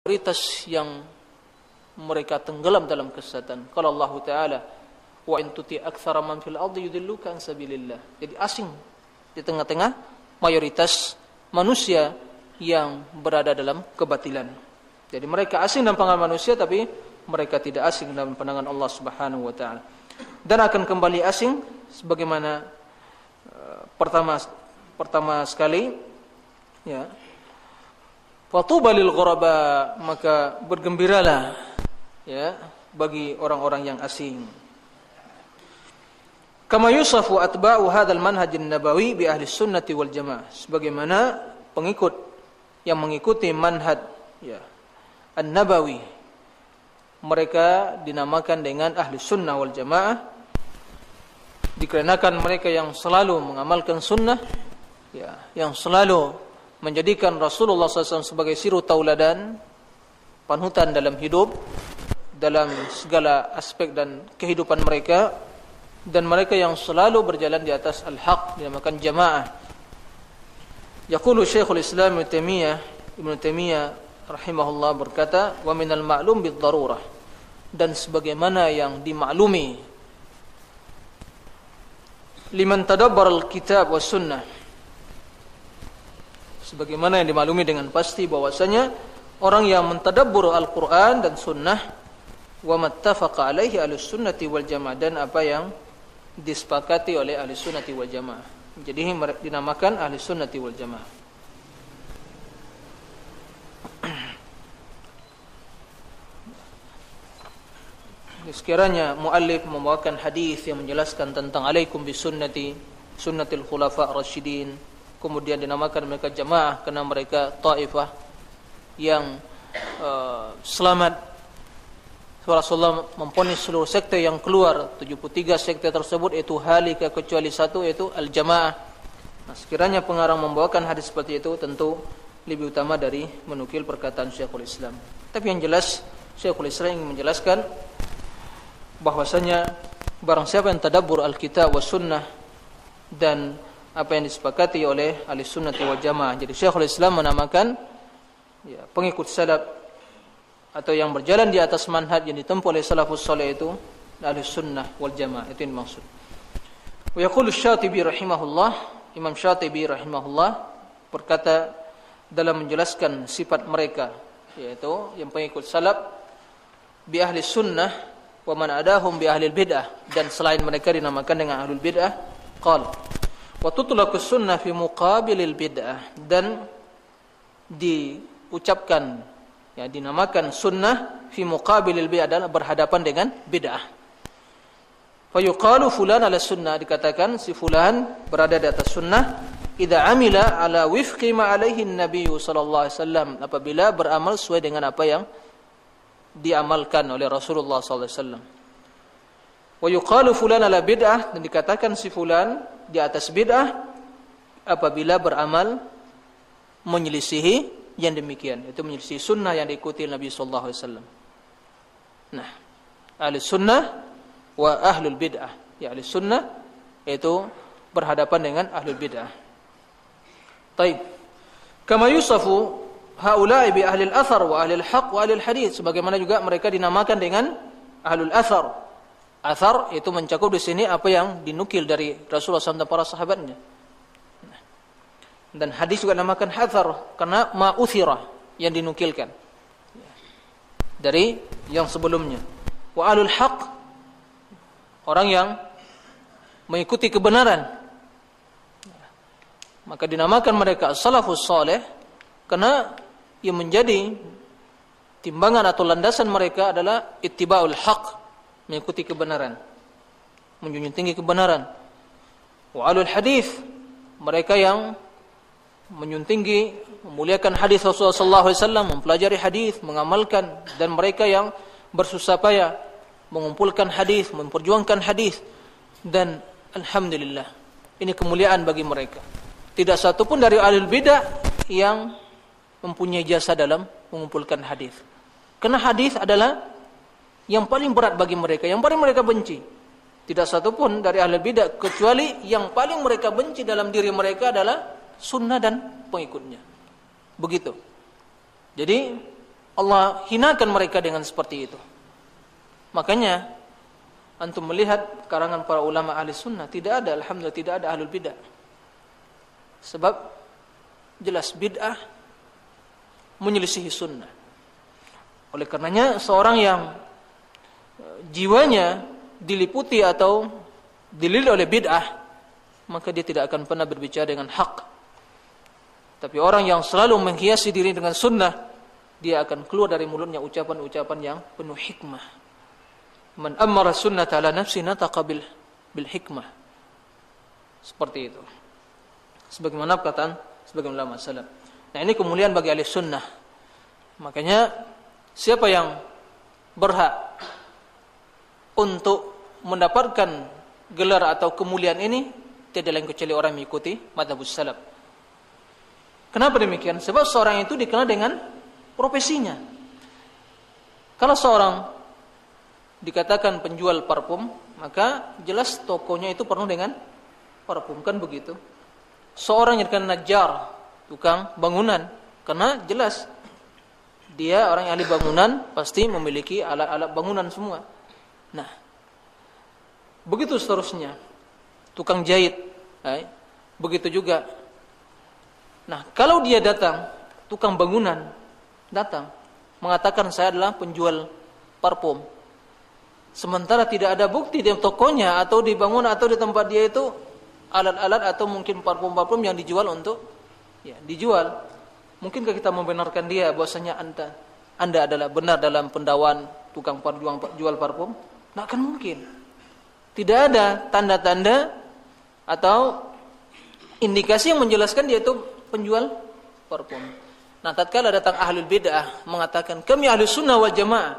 mayoritas yang mereka tenggelam dalam kesesatan. Kalau Allah Ta'ala, wa in tuti aktsara man fil ardi yudilluka an sabilillah. Jadi asing di tengah-tengah mayoritas manusia yang berada dalam kebatilan. Jadi mereka asing dalam pandangan manusia, tapi mereka tidak asing dalam pandangan Allah Subhanahu wa taala. Dan akan kembali asing sebagaimana pertama sekali, ya. Fatuba lil ghuraba, maka bergembiralah, ya, bagi orang-orang yang asing. Kama yusafu atba'u hadzal manhaj an-nabawi bi ahli sunnati wal jamaah, sebagaimana pengikut yang mengikuti manhaj, ya, an-nabawi, mereka dinamakan dengan ahli sunnah wal jamaah dikarenakan mereka yang selalu mengamalkan sunnah, ya, yang selalu menjadikan Rasulullah SAW sebagai siru tauladan, panutan dalam hidup, dalam segala aspek dan kehidupan mereka, dan mereka yang selalu berjalan di atas al-haq, dinamakan jamaah. Yaqulu Syekhul Islam Ibnu Taimiyah rahimahullah berkata, wa minal ma'lum bid-darurah, dan sebagaimana yang dimaklumi liman tadabbara al-kitab was sunnah, sebagaimana yang dimaklumi dengan pasti bahwasanya orang yang mentadabbur Al-Qur'an dan sunnah, wa mattafaqa alaihi ahlus sunnati wal jamaah, dan apa yang disepakati oleh ahli sunnati wal jamaah. Jadi dinamakan ahli sunnati wal jamaah. Sekiranya muallif membawakan hadis yang menjelaskan tentang alaikum bisunnati sunnatil khulafa ar-rasyidin, kemudian dinamakan mereka jamaah karena mereka taifah yang selamat. Rasulullah memponis seluruh sekte yang keluar, 73 sekte tersebut itu halika kecuali satu, yaitu al-jamaah. Nah, sekiranya pengarang membawakan hadis seperti itu tentu lebih utama dari menukil perkataan Syekhul Islam. Tapi yang jelas Syekhul Islam ingin menjelaskan bahwasanya barang siapa yang tadabbur al-kitab was sunnah dan apa yang disepakati oleh ahli sunnati wal jamaah. Jadi Syekhul Islam menamakan, ya, pengikut salaf atau yang berjalan di atas manhaj yang ditempuh oleh salafus saleh itu ahli sunnah wal jamaah, itu yang dimaksud. Wa yaqulu Syatibi rahimahullah, Imam Syatibi rahimahullah berkata dalam menjelaskan sifat mereka, yaitu yang pengikut salaf, bi ahli sunnah wa man adahum bi ahli bid'ah, dan selain mereka dinamakan dengan ahlul bid'ah. Qala wa tutlaqus sunnah fi muqabilil bid'ah, dan diucapkan, ya, dinamakan sunnah fi muqabilil bid'ah, adalah berhadapan dengan bid'ah. Fa yuqalu fulan ala sunnah, dikatakan si fulan berada di atas sunnah idza amila ala wifqi ma alaihi nabi sallallahu alaihi wasallam, apabila beramal sesuai dengan apa yang diamalkan oleh Rasulullah sallallahu alaihi wasallam. Wa yuqalu fulan ala bid'ah, dan dikatakan si fulan di atas bid'ah apabila beramal menyelisihi yang demikian, itu menyelisihi sunnah yang diikuti Nabi sallallahu alaihi wasallam. Nah, ahli sunnah wa ahlul bid'ah, ya, ahli sunnah itu berhadapan dengan ahlul bid'ah. Taib. Kama yusafu haula'i bi ahli al-athar wa ahli al-haq wa ahli al-hadith, sebagaimana juga mereka dinamakan dengan ahlul athar. Athar itu mencakup di sini apa yang dinukil dari Rasulullah SAW dan para sahabatnya. Dan hadis juga namakan hathar karena ma'uthira, yang dinukilkan dari yang sebelumnya. Wa alul haq, orang yang mengikuti kebenaran, maka dinamakan mereka as-salafus salih karena yang menjadi timbangan atau landasan mereka adalah ittiba'ul haq, mengikuti kebenaran, menjunjung tinggi kebenaran. Wa alul hadis, mereka yang menjunjung tinggi, memuliakan hadis Rasulullah sallallahu alaihi wasallam, mempelajari hadis, mengamalkan, dan mereka yang bersusah payah mengumpulkan hadis, memperjuangkan hadis, dan alhamdulillah ini kemuliaan bagi mereka. Tidak satu pun dari ahlul bidah yang mempunyai jasa dalam mengumpulkan hadis. Karena hadis adalah yang paling berat bagi mereka, yang paling mereka benci. Tidak satu pun dari ahlul bidah kecuali yang paling mereka benci dalam diri mereka adalah sunnah dan pengikutnya. Begitu. Jadi Allah hinakan mereka dengan seperti itu. Makanya antum melihat karangan para ulama ahli sunnah, tidak ada, alhamdulillah tidak ada ahlul bid'ah. Sebab jelas bid'ah menyelisihi sunnah. Oleh karenanya seorang yang jiwanya diliputi atau dililit oleh bid'ah, maka dia tidak akan pernah berbicara dengan hak. Tapi orang yang selalu menghiasi diri dengan sunnah, dia akan keluar dari mulutnya ucapan-ucapan yang penuh hikmah. Man ammara sunnata ala nafsi nataqa bil hikmah. Seperti itu. Sebagaimana perkataan sebagian ulama salaf. Nah, ini kemuliaan bagi ahli sunnah. Makanya siapa yang berhak untuk mendapatkan gelar atau kemuliaan ini, tidak lain kecuali orang yang mengikuti mazhabus salaf. Kenapa demikian? Sebab seorang itu dikenal dengan profesinya. Kalau seorang dikatakan penjual parfum, maka jelas tokonya itu penuh dengan parfum, kan begitu. Seorang yang dikenal najjar, tukang bangunan, karena jelas dia orang yang ahli bangunan, pasti memiliki alat-alat bangunan semua. Nah, begitu seterusnya. Tukang jahit, begitu juga. Nah, kalau dia datang, tukang bangunan datang mengatakan saya adalah penjual parfum, sementara tidak ada bukti di tokonya atau di bangunan atau di tempat dia itu alat-alat atau mungkin parfum-parfum yang dijual untuk dijual. Mungkinkah kita membenarkan dia bahwasanya anda adalah benar dalam pendakwaan tukang jual parfum? Tidak akan mungkin. Tidak ada tanda-tanda atau indikasi yang menjelaskan dia itu penjual parfum. Nah, tatkala datang ahlul bid'ah mengatakan kami ahli sunnah wal jamaah,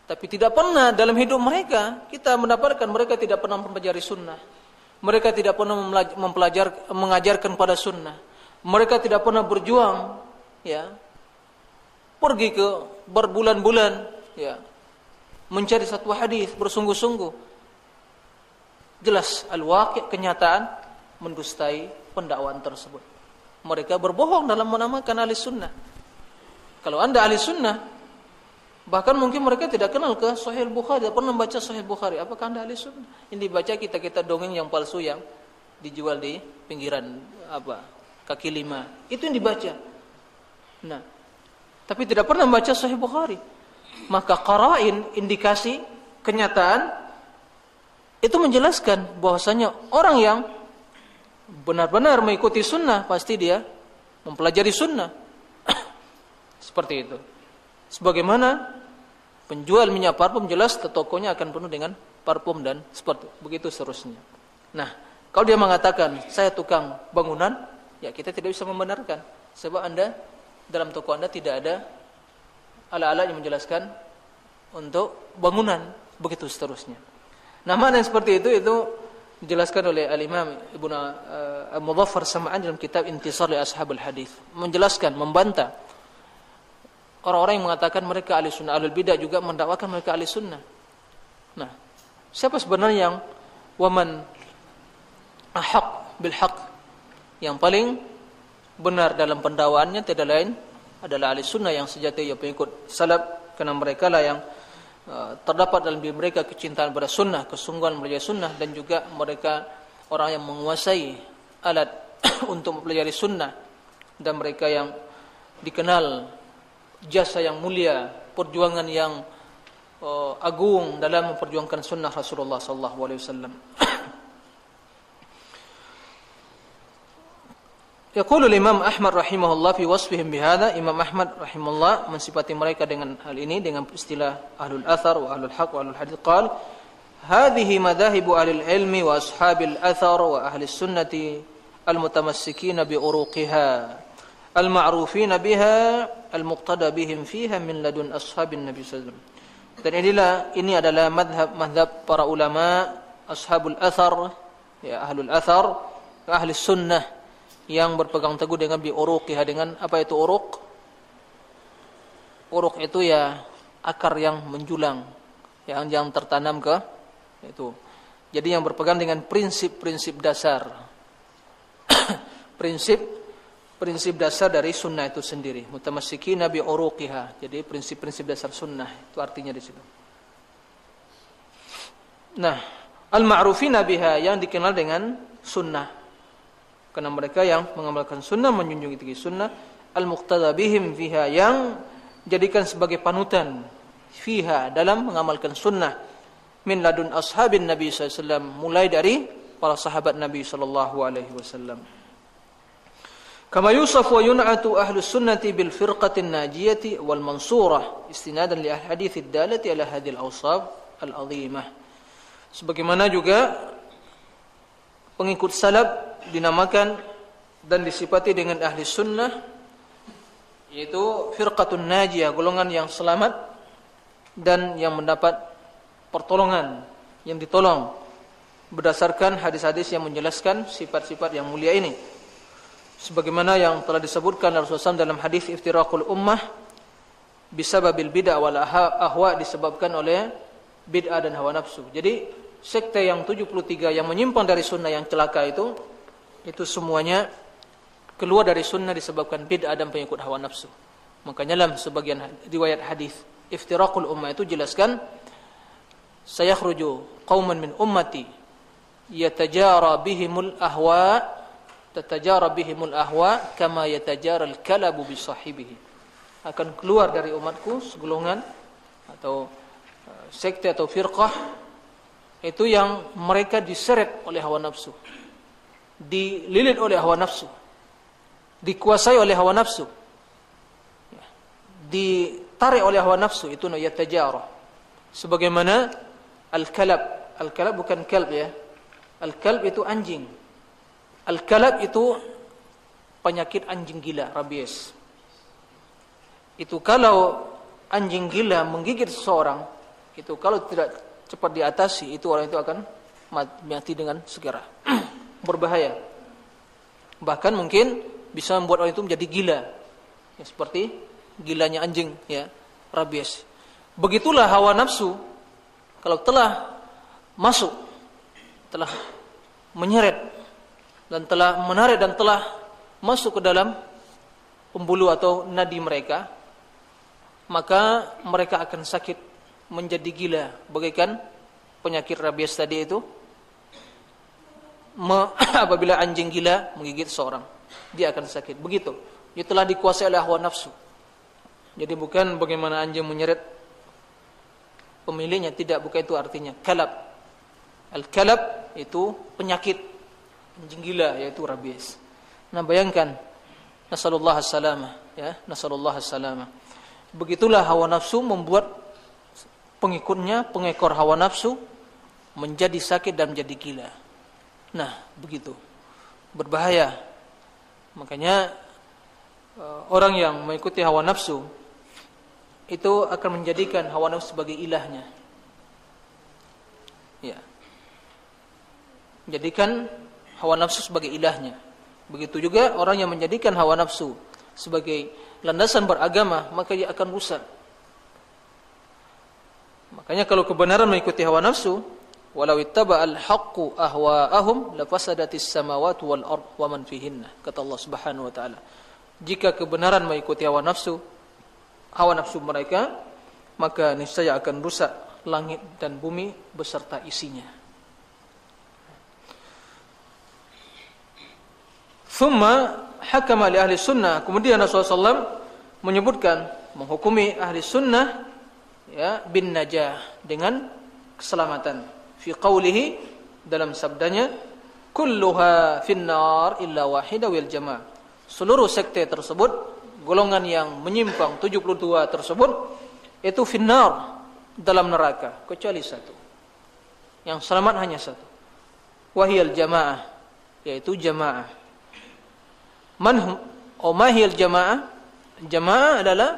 tapi tidak pernah dalam hidup mereka kita mendapatkan mereka tidak pernah mempelajari sunnah. Mereka tidak pernah mengajarkan pada sunnah. Mereka tidak pernah berjuang, pergi ke berbulan-bulan, mencari satu hadis bersungguh-sungguh. Jelas al-waqi', kenyataan mendustai pendakwaan tersebut. Mereka berbohong dalam menamakan ahli sunnah. Kalau anda ahli sunnah, bahkan mungkin mereka tidak kenal ke Sahih Bukhari, tidak pernah membaca Sahih Bukhari. Apakah anda ahli sunnah? Ini dibaca kita dongeng yang palsu yang dijual di pinggiran kaki lima. Itu yang dibaca. Nah, tapi tidak pernah membaca Sahih Bukhari. Maka qara'in, indikasi, kenyataan itu menjelaskan bahwasanya orang yang benar-benar mengikuti sunnah pasti dia mempelajari sunnah. Seperti itu. Sebagaimana penjual minyak parfum jelas tokonya akan penuh dengan parfum dan seperti begitu seterusnya. Nah, kalau dia mengatakan saya tukang bangunan, kita tidak bisa membenarkan sebab anda dalam toko anda tidak ada alat-alat yang menjelaskan untuk bangunan, begitu seterusnya. Nah, makna yang seperti itu dijelaskan oleh Al-Imam Ibnu Mudhaffar Sam'an dalam kitab Intisar li Ashabul Hadis, menjelaskan, membantah orang-orang yang mengatakan mereka ahli sunnah. Ahlul bidah juga mendakwakan mereka ahli sunnah. Nah, siapa sebenarnya yang waman ahaq bil haq, yang paling benar dalam pendakwaannya tidak lain adalah ahli sunnah yang sejati, yang pengikut salaf, karena mereka lah yang terdapat dalam diri mereka kecintaan pada sunnah, kesungguhan mempelajari sunnah, dan juga mereka orang yang menguasai alat untuk mempelajari sunnah, dan mereka yang dikenal jasa yang mulia, perjuangan yang agung dalam memperjuangkan sunnah Rasulullah sallallahu alaihi wasallam. Yaqulu Imam Ahmad rahimahullah fi wasfihim bihadza, Imam Ahmad rahimahullah mensifati mereka dengan hal ini dengan istilah ahlul athar wa ahlul haq wa ahlul hadits. Qal hadhihi madhahibu ahlil ilmi wa ashabil athar wa ahlis sunnati almutamassikina bi uruqiha al-ma'rufina biha al-muqtada bihim fiha min ladun ashabin nabi sallallahu alaihi wasallam. Dan ini adalah madhab para ulama ashabul athar, ahlul athar, ahli sunnah yang berpegang teguh dengan bi uruqiha. Dengan apa itu uruq? Uruq itu akar yang menjulang, yang tertanam ke itu. Jadi yang berpegang dengan prinsip-prinsip dasar. Prinsip prinsip dasar dari sunnah itu sendiri. Mutamassikina bi uruqiha. Jadi prinsip-prinsip dasar sunnah itu artinya di situ. Nah, al-ma'rufina biha, yang dikenal dengan sunnah. Karena mereka yang mengamalkan sunnah, menjunjung tinggi sunnah. Al-muqtada bihim fiha, yang jadikan sebagai panutan fiha, dalam mengamalkan sunnah. Min ladun ashabin Nabi sallallahu alaihi wasallam, mulai dari para sahabat Nabi sallallahu alaihi wasallam. Kama yusaf wa yun'atu ahlus sunnati bil firqatin najiyati wal mansurah istinadan li ahadits ad-dalati ala hadhihi al-awsaf al-'azimah. Sebagaimana juga pengikut salaf dinamakan dan disifati dengan ahli sunnah, yaitu firqatun najiyah, golongan yang selamat dan yang mendapat pertolongan, yang ditolong berdasarkan hadis-hadis yang menjelaskan sifat-sifat yang mulia ini. Sebagaimana yang telah disebutkan Rasulullah SAW dalam hadis iftiraqul ummah bisababil bid'ah wal ahwa, disebabkan oleh bid'ah dan hawa nafsu. Jadi sekte yang 73 yang menyimpang dari sunnah, yang celaka itu semuanya keluar dari sunnah disebabkan bid'ah dan pengikut hawa nafsu. Makanya dalam sebagian riwayat hadis iftiraqul ummah itu jelaskan, sayakhruju qauman min ummati yatajara bihimul ahwa tatajara bihimul ahwa kama yatajara al-kalabu bi sahibihi. Akan keluar dari umatku segolongan atau sekte atau firqah itu yang mereka diseret oleh hawa nafsu, dililit oleh hawa nafsu, dikuasai oleh hawa nafsu, ditarik oleh hawa nafsu, itu yatajara. Sebagaimana al-kalab, al-kalab bukan kalb ya. Al-kalb itu anjing. Al-kalab itu penyakit anjing gila, rabies. Itu kalau anjing gila menggigit seseorang, itu kalau tidak cepat diatasi, itu orang itu akan mati dengan segera. Berbahaya. Bahkan mungkin bisa membuat orang itu menjadi gila. Ya, seperti gilanya anjing ya, rabies. Begitulah hawa nafsu kalau telah masuk, telah menyeret dan telah menarik dan telah masuk ke dalam pembuluh atau nadi mereka, maka mereka akan sakit, menjadi gila, bagaikan penyakit rabies tadi itu. Apabila anjing gila menggigit seorang, dia akan sakit. Begitu, dia telah dikuasai oleh hawa nafsu. Jadi bukan bagaimana anjing menyeret pemiliknya, tidak, bukan itu artinya. Kalab, al-kalab itu penyakit anjing gila, yaitu rabies. Nah, bayangkan, nasallallahu as-salamah ya, nasallallahu as-salamah. Begitulah hawa nafsu membuat pengikutnya, pengekor hawa nafsu menjadi sakit dan menjadi gila. Nah, begitu. Berbahaya. Makanya orang yang mengikuti hawa nafsu itu akan menjadikan hawa nafsu sebagai ilahnya. Ya. Menjadikan hawa nafsu sebagai ilahnya. Begitu juga orang yang menjadikan hawa nafsu sebagai landasan beragama, maka dia akan rusak. Makanya kalau kebenaran mengikuti hawa nafsu, walau ittaba'al haqqu ahwa'ahum lafasadatis samawati wal ard wa man fihinna, kata Allah Subhanahu wa taala. Jika kebenaran mengikuti hawa nafsu mereka, maka niscaya akan rusak langit dan bumi beserta isinya. Thumma hakama li ahli sunnah, kemudian Rasulullah SAW menyebutkan, menghukumi ahli sunnah ya, bin najah, dengan keselamatan. Fi qawlihi, dalam sabdanya, kulluha finnar illa wahida wal jamaah. Seluruh sekte tersebut, golongan yang menyimpang 72 tersebut, itu finnar, dalam neraka, kecuali satu. Yang selamat hanya satu. Wahiyal jamaah, yaitu jamaah. Mahiyal jamaah? Jamaah adalah